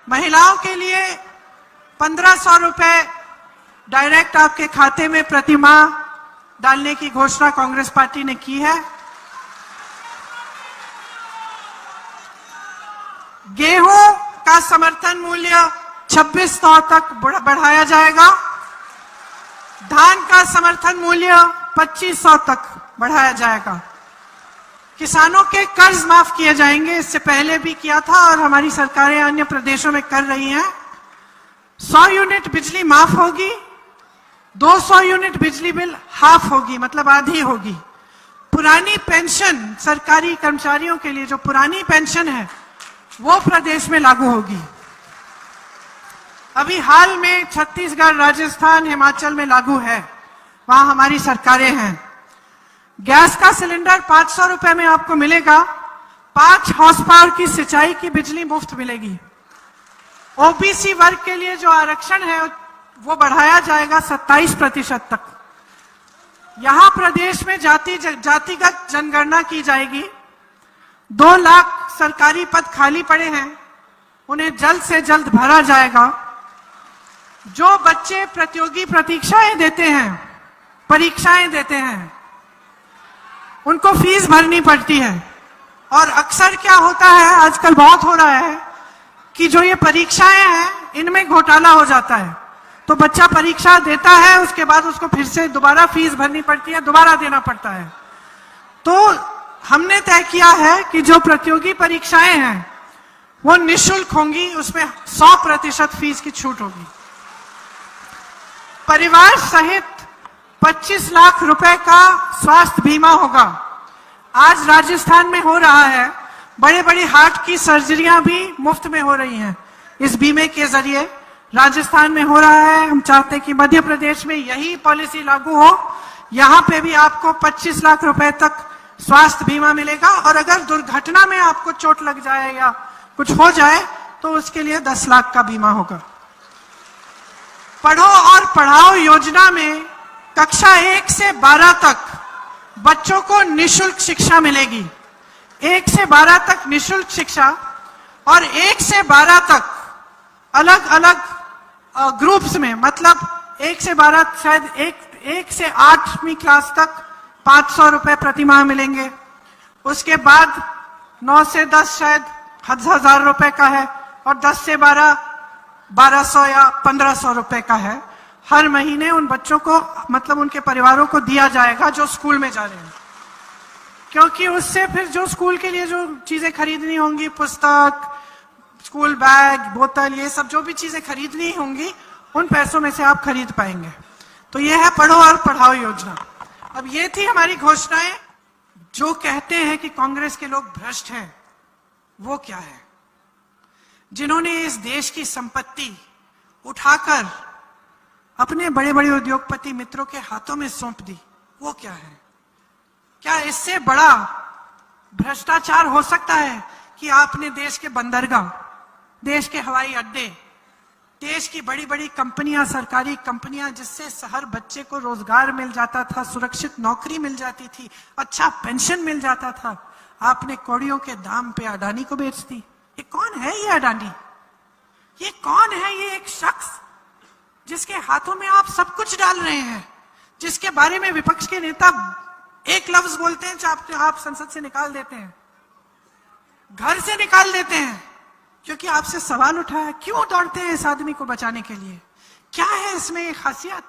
महिलाओं के लिए 1500 रुपए डायरेक्ट आपके खाते में प्रति माह डालने की घोषणा कांग्रेस पार्टी ने की है। गेहूं का समर्थन मूल्य 2600 तक बढ़ाया जाएगा। धान का समर्थन मूल्य 2500 तक बढ़ाया जाएगा। किसानों के कर्ज माफ किए जाएंगे, इससे पहले भी किया था और हमारी सरकारें अन्य प्रदेशों में कर रही हैं। 100 यूनिट बिजली माफ होगी, 200 यूनिट बिजली बिल हाफ होगी, मतलब आधी होगी। पुरानी पेंशन सरकारी कर्मचारियों के लिए जो पुरानी पेंशन है वो प्रदेश में लागू होगी। अभी हाल में छत्तीसगढ़, राजस्थान, हिमाचल में लागू है, वहां हमारी सरकारें हैं। गैस का सिलेंडर 500 रुपए में आपको मिलेगा। 5 हॉर्स पावर की सिंचाई की बिजली मुफ्त मिलेगी। ओबीसी वर्ग के लिए जो आरक्षण है वो बढ़ाया जाएगा 27% तक। यहां प्रदेश में जातिगत जनगणना की जाएगी। 2 लाख सरकारी पद खाली पड़े हैं, उन्हें जल्द से जल्द भरा जाएगा। जो बच्चे प्रतियोगी परीक्षाएं देते हैं, उनको फीस भरनी पड़ती है। और अक्सर क्या होता है, आजकल बहुत हो रहा है कि जो ये परीक्षाएं हैं इनमें घोटाला हो जाता है। तो बच्चा परीक्षा देता है, उसके बाद उसको फिर से दोबारा फीस भरनी पड़ती है, दोबारा देना पड़ता है। तो हमने तय किया है कि जो प्रतियोगी परीक्षाएं हैं वो निःशुल्क होंगी, उसमें 100% फीस की छूट होगी। परिवार सहित 25 लाख रुपए का स्वास्थ्य बीमा होगा। आज राजस्थान में हो रहा है, बड़े बड़े हार्ट की सर्जरियां भी मुफ्त में हो रही हैं इस बीमे के जरिए। राजस्थान में हो रहा है, हम चाहते हैं कि मध्य प्रदेश में यही पॉलिसी लागू हो। यहां पे भी आपको 25 लाख रुपए तक स्वास्थ्य बीमा मिलेगा और अगर दुर्घटना में आपको चोट लग जाए या कुछ हो जाए तो उसके लिए 10 लाख का बीमा होगा। पढ़ो और पढ़ाओ योजना में कक्षा 1 से 12 तक बच्चों को निःशुल्क शिक्षा मिलेगी। 1 से 12 तक निःशुल्क शिक्षा और 1 से 12 तक अलग अलग ग्रुप्स में, मतलब 1 से 12 शायद 1 से 8वीं क्लास तक 500 रुपए प्रति माह मिलेंगे। उसके बाद 9 से 10 शायद 1000 रुपए का है और 10 से 12 1200 या 1500 रुपए का है। हर महीने उन बच्चों को, मतलब उनके परिवारों को दिया जाएगा जो स्कूल में जा रहे हैं, क्योंकि उससे फिर जो स्कूल के लिए जो चीजें खरीदनी होंगी, पुस्तक, स्कूल बैग, बोतल, ये सब जो भी चीजें खरीदनी होंगी उन पैसों में से आप खरीद पाएंगे। तो ये है पढ़ो और पढ़ाओ योजना। अब ये थी हमारी घोषणाएं। जो कहते हैं कि कांग्रेस के लोग भ्रष्ट हैं, वो क्या है? जिन्होंने इस देश की संपत्ति उठाकर अपने बड़े बड़े उद्योगपति मित्रों के हाथों में सौंप दी, वो क्या है? क्या इससे बड़ा भ्रष्टाचार हो सकता है कि आपने देश के बंदरगाह, देश के हवाई अड्डे, देश की बड़ी बड़ी कंपनियां, सरकारी कंपनियां, जिससे हर बच्चे को रोजगार मिल जाता था, सुरक्षित नौकरी मिल जाती थी, अच्छा पेंशन मिल जाता था, आपने कौड़ियों के दाम पे अडानी को बेच दी। ये कौन है ये अडानी? ये कौन है ये एक शख्स जिसके हाथों में आप सब कुछ डाल रहे हैं, जिसके बारे में विपक्ष के नेता एक लफ्ज बोलते हैं, आप संसद से निकाल देते हैं, घर से निकाल देते हैं, क्योंकि आपसे सवाल उठा है। क्यों दौड़ते हैं इस आदमी को बचाने के लिए? क्या है इसमें एक खासियत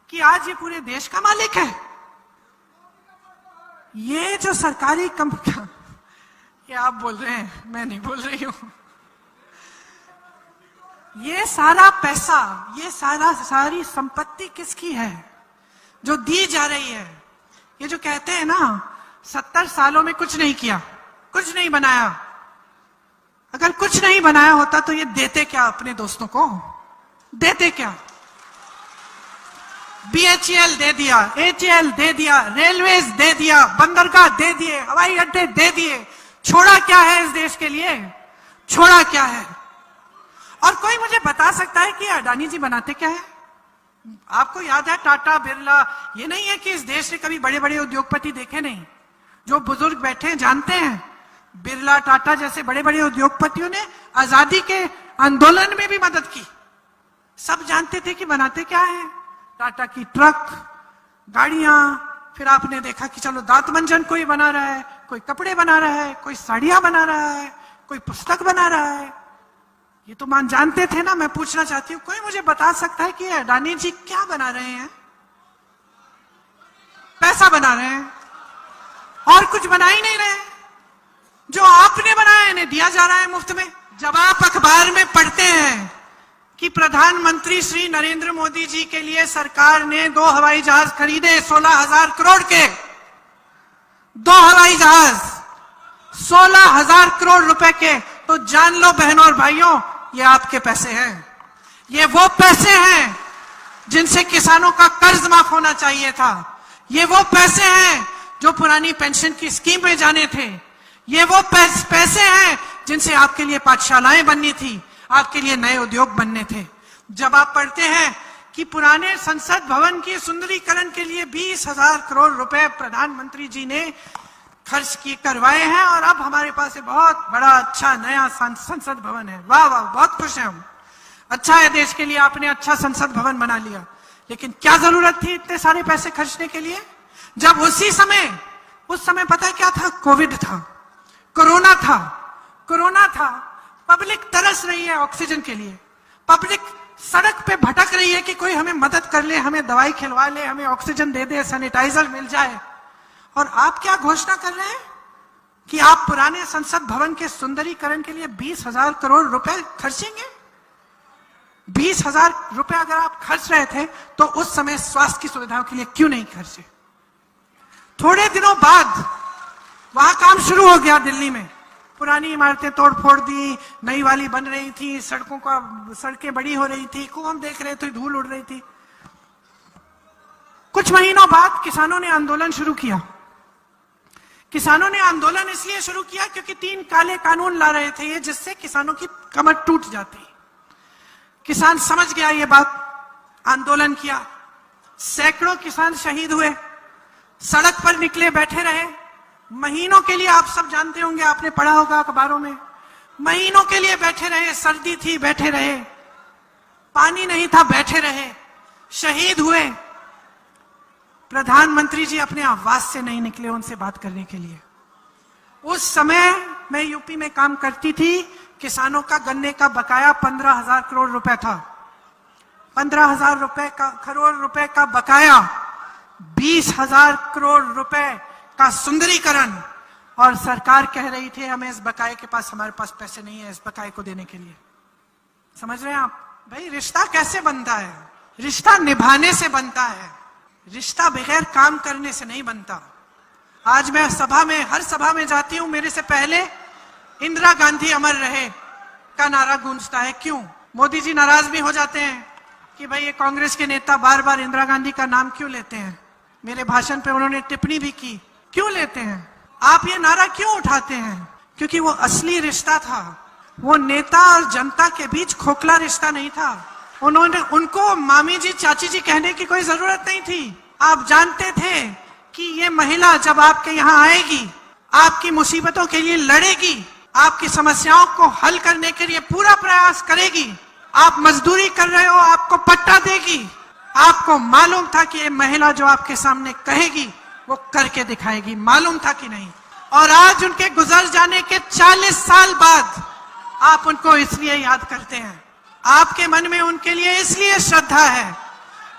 कि आज ये पूरे देश का मालिक है? ये जो सरकारी कंपनियां, ये आप बोल रहे हैं, मैं नहीं बोल रही हूं। ये सारा पैसा, ये सारी संपत्ति किसकी है जो दी जा रही है? ये जो कहते हैं ना 70 सालों में कुछ नहीं किया, कुछ नहीं बनाया। अगर कुछ नहीं बनाया होता तो ये देते क्या अपने दोस्तों को? देते क्या? BHEL दे दिया, HAL दे दिया, रेलवेज दे दिया, बंदरगाह दे दिए, हवाई अड्डे दे दिए। छोड़ा क्या है इस देश के लिए? छोड़ा क्या है? और कोई मुझे बता सकता है कि अडानी जी बनाते क्या है? आपको याद है टाटा, बिरला? ये नहीं है कि इस देश ने कभी बड़े बड़े उद्योगपति देखे नहीं। जो बुजुर्ग बैठे हैं जानते हैं, बिरला, टाटा जैसे बड़े बड़े उद्योगपतियों ने आजादी के आंदोलन में भी मदद की। सब जानते थे कि बनाते क्या है, टाटा की ट्रक, गाड़ियां। फिर आपने देखा कि चलो दांत मंजन कोई बना रहा है, कोई कपड़े बना रहा है, कोई साड़ियां बना रहा है, कोई पुस्तक बना रहा है। ये तो मान जानते थे ना। मैं पूछना चाहती हूं, कोई मुझे बता सकता है कि अडानी जी क्या बना रहे हैं? पैसा बना रहे हैं और कुछ बना ही नहीं रहे। जो आपने बनाया इन्हें दिया जा रहा है मुफ्त में। जब आप अखबार में पढ़ते हैं कि प्रधानमंत्री श्री नरेंद्र मोदी जी के लिए सरकार ने 2 हवाई जहाज खरीदे 16,000 करोड़ के, 2 हवाई जहाज 16,000 करोड़ रुपए के, तो जान लो बहनों और भाइयों, ये आपके पैसे हैं। ये वो पैसे हैं जिनसे किसानों का कर्ज माफ होना चाहिए था। ये वो पैसे हैं जो पुरानी पेंशन की स्कीम में जाने थे। ये वो पैसे हैं जिनसे आपके लिए पाठशालाएं बननी थी, आपके लिए नए उद्योग बनने थे। जब आप पढ़ते हैं कि पुराने संसद भवन की सुंदरीकरण के लिए 20,000 करोड़ रुपए प्रधानमंत्री जी ने खर्च किए करवाए हैं और अब हमारे पास बहुत बड़ा अच्छा नया संसद भवन है। वाह वाह, बहुत खुश हैं हम। अच्छा है, देश के लिए आपने अच्छा संसद भवन बना लिया, लेकिन क्या जरूरत थी इतने सारे पैसे खर्चने के लिए? जब उस समय पता है क्या था? कोविड था, कोरोना था। पब्लिक तरस रही है ऑक्सीजन के लिए, पब्लिक सड़क पे भटक रही है कि कोई हमें मदद कर ले, हमें दवाई खिलवा ले, हमें ऑक्सीजन दे दे, सैनिटाइजर मिल जाए। और आप क्या घोषणा कर रहे हैं कि आप पुराने संसद भवन के सुंदरीकरण के लिए 20,000 करोड़ रुपए खर्चेंगे। 20,000 रुपए अगर आप खर्च रहे थे तो उस समय स्वास्थ्य की सुविधाओं के लिए क्यों नहीं खर्चे? थोड़े दिनों बाद वहां काम शुरू हो गया दिल्ली में। पुरानी इमारतें तोड़ फोड़ दी, नई वाली बन रही थी, सड़कें बड़ी हो रही थी, खूब हम देख रहे थे, धूल उड़ रही थी। कुछ महीनों बाद किसानों ने आंदोलन शुरू किया। किसानों ने आंदोलन इसलिए शुरू किया क्योंकि 3 काले कानून ला रहे थे ये, जिससे किसानों की कमर टूट जाती। किसान समझ गया ये बात, आंदोलन किया। सैकड़ों किसान शहीद हुए, सड़क पर निकले, बैठे रहे महीनों के लिए। आप सब जानते होंगे, आपने पढ़ा होगा अखबारों में, महीनों के लिए बैठे रहे। सर्दी थी, बैठे रहे, पानी नहीं था, बैठे रहे, शहीद हुए। प्रधानमंत्री जी अपने आवास से नहीं निकले उनसे बात करने के लिए। उस समय मैं यूपी में काम करती थी। किसानों का गन्ने का बकाया 15,000 करोड़ रुपए था। 15,000 करोड़ रुपए का बकाया, 20,000 करोड़ रुपए का सुंदरीकरण, और सरकार कह रही थी हमें इस बकाये के पास, हमारे पास पैसे नहीं है इस बकाये को देने के लिए। समझ रहे हैं आप? भाई रिश्ता कैसे बनता है? रिश्ता निभाने से बनता है, रिश्ता बगैर काम करने से नहीं बनता। आज मैं हर सभा में जाती हूं, मेरे से पहले इंदिरा गांधी अमर रहे का नारा गूंजता है। क्यों? मोदी जी नाराज भी हो जाते हैं कि भाई ये कांग्रेस के नेता बार बार इंदिरा गांधी का नाम क्यों लेते हैं। मेरे भाषण पे उन्होंने टिप्पणी भी की, क्यों लेते हैं आप ये नारा, क्यों उठाते हैं? क्योंकि वो असली रिश्ता था। वो नेता और जनता के बीच खोखला रिश्ता नहीं था। उनको मामी जी, चाची जी कहने की कोई जरूरत नहीं थी। आप जानते थे कि ये महिला जब आपके यहाँ आएगी, आपकी मुसीबतों के लिए लड़ेगी, आपकी समस्याओं को हल करने के लिए पूरा प्रयास करेगी। आप मजदूरी कर रहे हो, आपको पट्टा देगी। आपको मालूम था कि ये महिला जो आपके सामने कहेगी वो करके दिखाएगी, मालूम था कि नहीं? और आज उनके गुजर जाने के 40 साल बाद आप उनको इसलिए याद करते हैं। आपके मन में उनके लिए इसलिए श्रद्धा है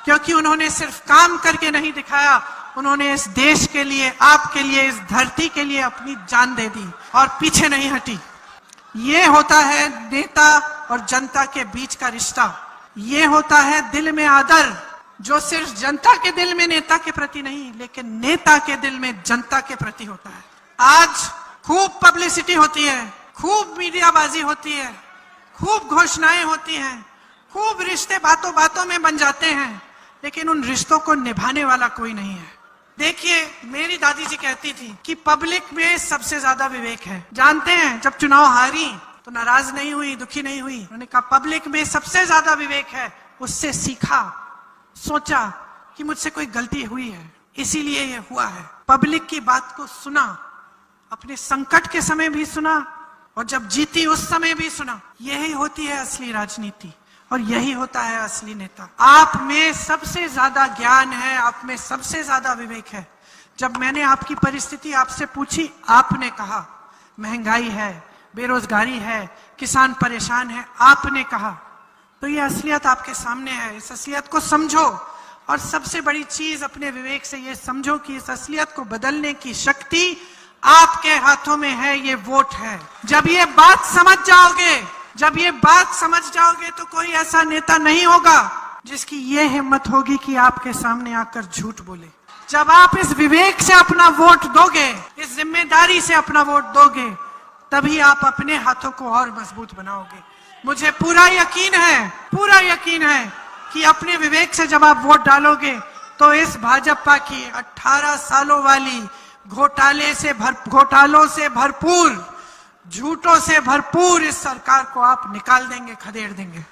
क्योंकि उन्होंने सिर्फ काम करके नहीं दिखाया, उन्होंने इस देश के लिए, आपके लिए, इस धरती के लिए अपनी जान दे दी और पीछे नहीं हटी। ये होता है नेता और जनता के बीच का रिश्ता। ये होता है दिल में आदर, जो सिर्फ जनता के दिल में नेता के प्रति नहीं, लेकिन नेता के दिल में जनता के प्रति होता है। आज खूब पब्लिसिटी होती है, खूब मीडियाबाजी होती है, खूब घोषणाएं होती हैं, खूब रिश्ते बातों बातों में बन जाते हैं, लेकिन उन रिश्तों को निभाने वाला कोई नहीं है। देखिए, मेरी दादी जी कहती थी कि पब्लिक में सबसे ज्यादा विवेक है। जानते हैं, जब चुनाव हारी तो नाराज नहीं हुई, दुखी नहीं हुई। उन्होंने कहा पब्लिक में सबसे ज्यादा विवेक है। उससे सीखा, सोचा कि मुझसे कोई गलती हुई है, इसीलिए ये हुआ है। पब्लिक की बात को सुना, अपने संकट के समय भी सुना और जब जीती उस समय भी सुना। यही होती है असली राजनीति और यही होता है असली नेता। आप में सबसे ज्यादा ज्ञान है, आप में सबसे ज्यादा विवेक है। जब मैंने आपकी परिस्थिति आपसे पूछी, आपने कहा महंगाई है, बेरोजगारी है, किसान परेशान है, आपने कहा। तो ये असलियत आपके सामने है, इस असलियत को समझो। और सबसे बड़ी चीज, अपने विवेक से ये समझो कि इस असलियत को बदलने की शक्ति आपके हाथों में है, ये वोट है। जब ये बात समझ जाओगे, तो कोई ऐसा नेता नहीं होगा जिसकी ये हिम्मत होगी कि आपके सामने आकर झूठ बोले। जब आप इस विवेक से अपना वोट दोगे, इस जिम्मेदारी से अपना वोट दोगे, तभी आप अपने हाथों को और मजबूत बनाओगे। मुझे पूरा यकीन है कि अपने विवेक से जब आप वोट डालोगे तो इस भाजपा की 18 सालों वाली घोटालों से भरपूर, झूठों से भरपूर इस सरकार को आप निकाल देंगे, खदेड़ देंगे।